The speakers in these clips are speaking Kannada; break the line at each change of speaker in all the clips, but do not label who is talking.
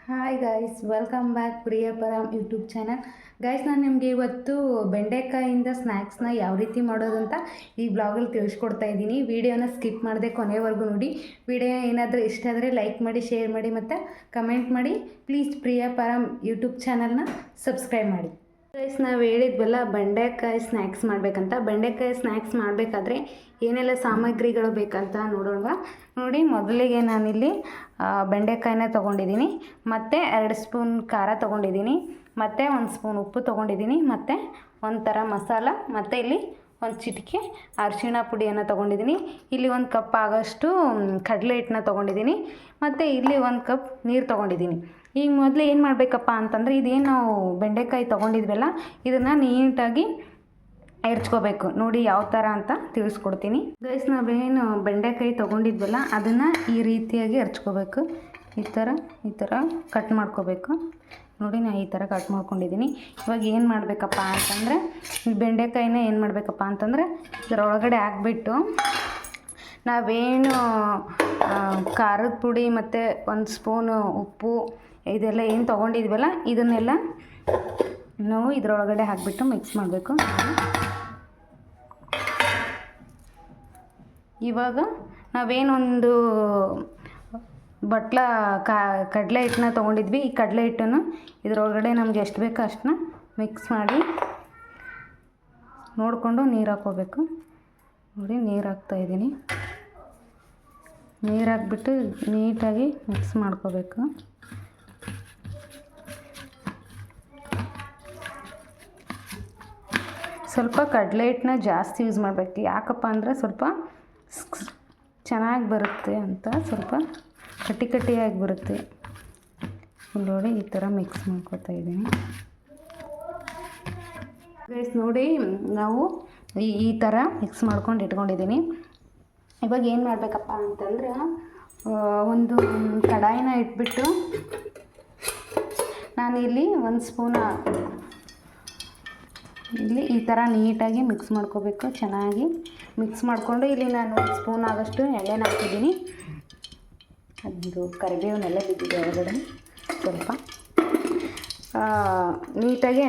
Hi guys, welcome back Priya Param YouTube channel. Guys, ನಾನು ನಿಮಗೆ ಇವತ್ತು ಬೆಂಡೆಕಾಯಿಂದ ಸ್ನ್ಯಾಕ್ಸ್ನ ಯಾವ ರೀತಿ ಮಾಡೋದಂತ ಈ ಬ್ಲಾಗಲ್ಲಿ ತಿಳಿಸ್ಕೊಡ್ತಾ ಇದ್ದೀನಿ. ವಿಡಿಯೋನ ಸ್ಕಿಪ್ ಮಾಡದೆ ಕೊನೆವರೆಗೂ ನೋಡಿ. ವಿಡಿಯೋ ಏನಾದರೂ ಇಷ್ಟ ಆದರೆ ಲೈಕ್ ಮಾಡಿ, ಶೇರ್ ಮಾಡಿ ಮತ್ತು ಕಮೆಂಟ್ ಮಾಡಿ. ಪ್ಲೀಸ್ ಪ್ರಿಯಾ ಪರಂ ಯೂಟ್ಯೂಬ್ ಚಾನಲ್ನ ಸಬ್ಸ್ಕ್ರೈಬ್ ಮಾಡಿ. ಗೈಸ್, ನಾವು ಹೇಳಿದ್ವಲ್ಲ ಬೆಂಡೆಕಾಯಿ ಸ್ನ್ಯಾಕ್ಸ್ ಮಾಡಬೇಕಂತ. ಬೆಂಡೆಕಾಯಿ ಸ್ನ್ಯಾಕ್ಸ್ ಮಾಡಬೇಕಾದ್ರೆ ಏನೆಲ್ಲ ಸಾಮಗ್ರಿಗಳು ಬೇಕಂತ ನೋಡೋಣ. ನೋಡಿ, ಮೊದಲಿಗೆ ನಾನಿಲ್ಲಿ ಬೆಂಡೆಕಾಯಿನ ತೊಗೊಂಡಿದ್ದೀನಿ, ಮತ್ತು 2 ಸ್ಪೂನ್ ಖಾರ ತೊಗೊಂಡಿದ್ದೀನಿ, ಮತ್ತು 1 ಸ್ಪೂನ್ ಉಪ್ಪು ತೊಗೊಂಡಿದ್ದೀನಿ, ಮತ್ತು ಒಂಥರ ಮಸಾಲ, ಮತ್ತು ಇಲ್ಲಿ ಒಂದು ಚಿಟಿಕೆ ಅರಿಶಿಣ ಪುಡಿಯನ್ನು ತೊಗೊಂಡಿದ್ದೀನಿ. ಇಲ್ಲಿ 1 ಕಪ್ ಆಗೋಷ್ಟು ಕಡಲೆ ಹಿಟ್ಟನ್ನ ತೊಗೊಂಡಿದ್ದೀನಿ, ಮತ್ತು ಇಲ್ಲಿ 1 ಕಪ್ ನೀರು ತೊಗೊಂಡಿದ್ದೀನಿ. ಈಗ ಮೊದಲು ಏನು ಮಾಡಬೇಕಪ್ಪ ಅಂತಂದರೆ, ಇದೇನು ನಾವು ಬೆಂಡೆಕಾಯಿ ತೊಗೊಂಡಿದ್ವಲ್ಲ ಇದನ್ನು ನೀಟಾಗಿ ಹೆರ್ಚ್ಕೋಬೇಕು. ನೋಡಿ ಯಾವ ಥರ ಅಂತ ತಿಳಿಸ್ಕೊಡ್ತೀನಿ. ಗೈಸ್, ನಾವೇನು ಬೆಂಡೆಕಾಯಿ ತೊಗೊಂಡಿದ್ವಲ್ಲ ಅದನ್ನು ಈ ರೀತಿಯಾಗಿ ಹೆರ್ಚ್ಕೋಬೇಕು. ಈ ಥರ ಕಟ್ ಮಾಡ್ಕೋಬೇಕು. ನೋಡಿ, ನಾನು ಈ ಥರ ಕಟ್ ಮಾಡ್ಕೊಂಡಿದ್ದೀನಿ. ಇವಾಗ ಏನು ಮಾಡಬೇಕಪ್ಪ ಅಂತಂದರೆ, ಬೆಂಡೆಕಾಯಿನ ಏನು ಮಾಡಬೇಕಪ್ಪ ಅಂತಂದರೆ ಇದರೊಳಗಡೆ ಹಾಕ್ಬಿಟ್ಟು ನಾವೇನು ಖಾರದ ಪುಡಿ ಮತ್ತು 1 ಸ್ಪೂನು ಉಪ್ಪು ಇದೆಲ್ಲ ಏನು ತೊಗೊಂಡಿದ್ವಲ್ಲ ಇದನ್ನೆಲ್ಲ ನಾವು ಇದರೊಳಗಡೆ ಹಾಕಿಬಿಟ್ಟು ಮಿಕ್ಸ್ ಮಾಡಬೇಕು. ಇವಾಗ ನಾವೇನೊಂದು ಬಟ್ಲ ಕಡಲೆ ಹಿಟ್ಟನ್ನ ತೊಗೊಂಡಿದ್ವಿ. ಈ ಕಡಲೆ ಹಿಟ್ಟನ್ನು ಇದರೊಳಗಡೆ ನಮಗೆ ಎಷ್ಟು ಬೇಕೋ ಅಷ್ಟನ್ನ ಮಿಕ್ಸ್ ಮಾಡಿ ನೋಡಿಕೊಂಡು ನೀರು ಹಾಕ್ಕೋಬೇಕು. ನೋಡಿ, ನೀರು ಹಾಕ್ತಾಯಿದ್ದೀನಿ. ನೀರು ಹಾಕ್ಬಿಟ್ಟು ನೀಟಾಗಿ ಮಿಕ್ಸ್ ಮಾಡ್ಕೋಬೇಕು. ಸ್ವಲ್ಪ ಕಡಲೆ ಹಿಟ್ಟನ್ನ ಜಾಸ್ತಿ ಯೂಸ್ ಮಾಡಬೇಕು. ಯಾಕಪ್ಪ ಅಂದರೆ ಸ್ವಲ್ಪ ಚೆನ್ನಾಗಿ ಬರುತ್ತೆ ಅಂತ, ಸ್ವಲ್ಪ ಕಟ್ಟಿಯಾಗಿ ಬರುತ್ತೆ. ನೋಡಿ, ಈ ಥರ ಮಿಕ್ಸ್ ಮಾಡ್ಕೊತಾ ಇದ್ದೀನಿ. ಗೈಸ್, ನೋಡಿ, ನಾವು ಈ ಥರ ಮಿಕ್ಸ್ ಮಾಡ್ಕೊಂಡು ಇಟ್ಕೊಂಡಿದ್ದೀನಿ. ಇವಾಗ ಏನು ಮಾಡಬೇಕಪ್ಪ ಅಂತಂದ್ರೆ, ಒಂದು ಕಡಾಯಿನ ಇಟ್ಬಿಟ್ಟು ನಾನಿಲ್ಲಿ 1 ಸ್ಪೂನ್ ಇಲ್ಲಿ ಈ ಥರ ನೀಟಾಗಿ ಮಿಕ್ಸ್ ಮಾಡ್ಕೋಬೇಕು. ಚೆನ್ನಾಗಿ ಮಿಕ್ಸ್ ಮಾಡಿಕೊಂಡು ಇಲ್ಲಿ ನಾನು 1 ಸ್ಪೂನ್ ಆಗೋಷ್ಟು ಎಣ್ಣೆನ ಹಾಕಿದ್ದೀನಿ. ಅದು ಕರಿಬೇವನ್ನೆಲ್ಲ ಬಿದ್ದಿದೆ ಹೊರಗಡೆ. ಸ್ವಲ್ಪ ನೀಟಾಗಿ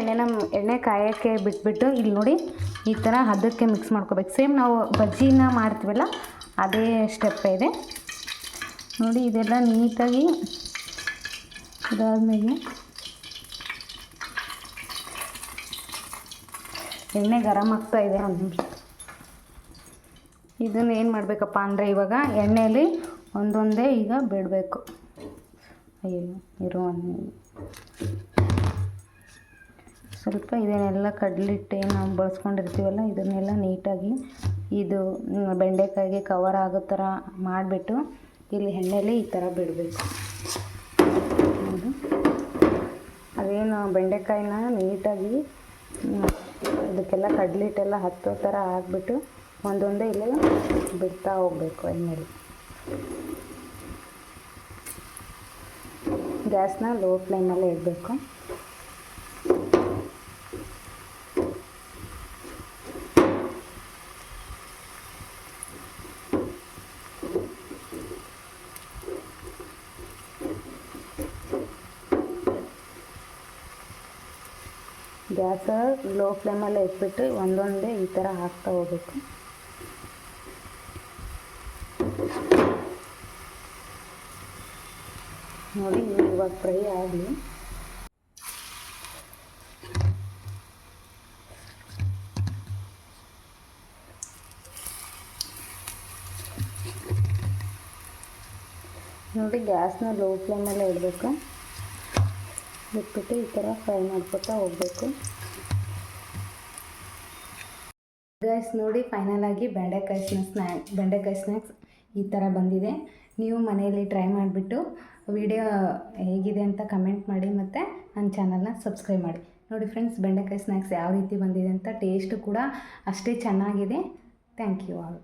ಎಣ್ಣೆ ಕಾಯೋಕ್ಕೆ ಬಿಟ್ಬಿಟ್ಟು ಇಲ್ಲಿ ನೋಡಿ ಈ ಥರ ಹದಕ್ಕೆ ಮಿಕ್ಸ್ ಮಾಡ್ಕೋಬೇಕು. ಸೇಮ್ ನಾವು ಬಜ್ಜಿನ ಮಾಡ್ತೀವಲ್ಲ ಅದೇ ಸ್ಟೆಪ್ ಇದೆ. ನೋಡಿ, ಇದೆಲ್ಲ ನೀಟಾಗಿ ಇದಾದ್ಮೇಲೆ ಎಣ್ಣೆ ಗರಮ್ ಆಗ್ತಾ ಇದೆ. ಇದನ್ನು ಏನು ಮಾಡಬೇಕಪ್ಪ ಅಂದರೆ, ಇವಾಗ ಎಣ್ಣೆಯಲ್ಲಿ ಒಂದೊಂದೇ ಈಗ ಬಿಡಬೇಕು. ಸ್ವಲ್ಪ ಇದನ್ನೆಲ್ಲ ಕಡಲಿಟ್ಟು ನಾವು ಬಳಸ್ಕೊಂಡಿರ್ತೀವಲ್ಲ ಇದನ್ನೆಲ್ಲ ನೀಟಾಗಿ ಇದು ಬೆಂಡೆಕಾಯಿಗೆ ಕವರ್ ಆಗೋ ಥರ ಮಾಡಿಬಿಟ್ಟು ಇಲ್ಲಿ ಎಣ್ಣೆಯಲ್ಲಿ ಈ ಥರ ಬಿಡಬೇಕು. ಅದೇನು ಬೆಂಡೆಕಾಯಿನ ನೀಟಾಗಿ ಇದಕ್ಕೆಲ್ಲ ಕಡಲಿಟ್ಟೆಲ್ಲ ಹತ್ತೋ ಥರ ಹಾಕ್ಬಿಟ್ಟು ಒಂದೊಂದೇ ಇಲ್ಲೇ ಬಿಡ್ತಾ ಹೋಗಬೇಕು ಎಣ್ಣೆಲಿ. ಗ್ಯಾಸ್ನ ಲೋ ಫ್ಲೇಮಲ್ಲೇ ಇಡಬೇಕು. ಗ್ಯಾಸ ಲೋ ಫ್ಲೇಮಲ್ಲೇ ಇಟ್ಬಿಟ್ಟು ಒಂದೊಂದೇ ಈ ಥರ ಹಾಕ್ತಾ ಹೋಗ್ಬೇಕು. ನೋಡಿ, ಇವಾಗ ಫ್ರೈ ಆಗಲಿ. ನೋಡಿ, ಗ್ಯಾಸ್ನ ಲೋ ಫ್ಲೇಮಲ್ಲೇ ಇಡಬೇಕು. ಬಿಟ್ಬಿಟ್ಟು ಈ ಥರ ಫ್ರೈ ಮಾಡ್ಕೊತಾ ಹೋಗಬೇಕು. ಗೈಸ್, ನೋಡಿ, ಫೈನಲ್ ಆಗಿ ಬೆಂಡೆಕಾಯಿ ಸ್ನ್ಯಾಕ್ಸ್ ಈ ಥರ ಬಂದಿದೆ. ನೀವು ಮನೆಯಲ್ಲಿ ಟ್ರೈ ಮಾಡಿಬಿಟ್ಟು ವಿಡಿಯೋ ಹೇಗಿದೆ ಅಂತ ಕಮೆಂಟ್ ಮಾಡಿ ಮತ್ತು ನನ್ನ ಚಾನಲ್ನ ಸಬ್ಸ್ಕ್ರೈಬ್ ಮಾಡಿ. ನೋಡಿ ಫ್ರೆಂಡ್ಸ್, ಬೆಂಡೆಕಾಯಿ ಸ್ನ್ಯಾಕ್ಸ್ ಯಾವ ರೀತಿ ಬಂದಿದೆ ಅಂತ. ಟೇಸ್ಟು ಕೂಡ ಅಷ್ಟೇ ಚೆನ್ನಾಗಿದೆ. Thank you all.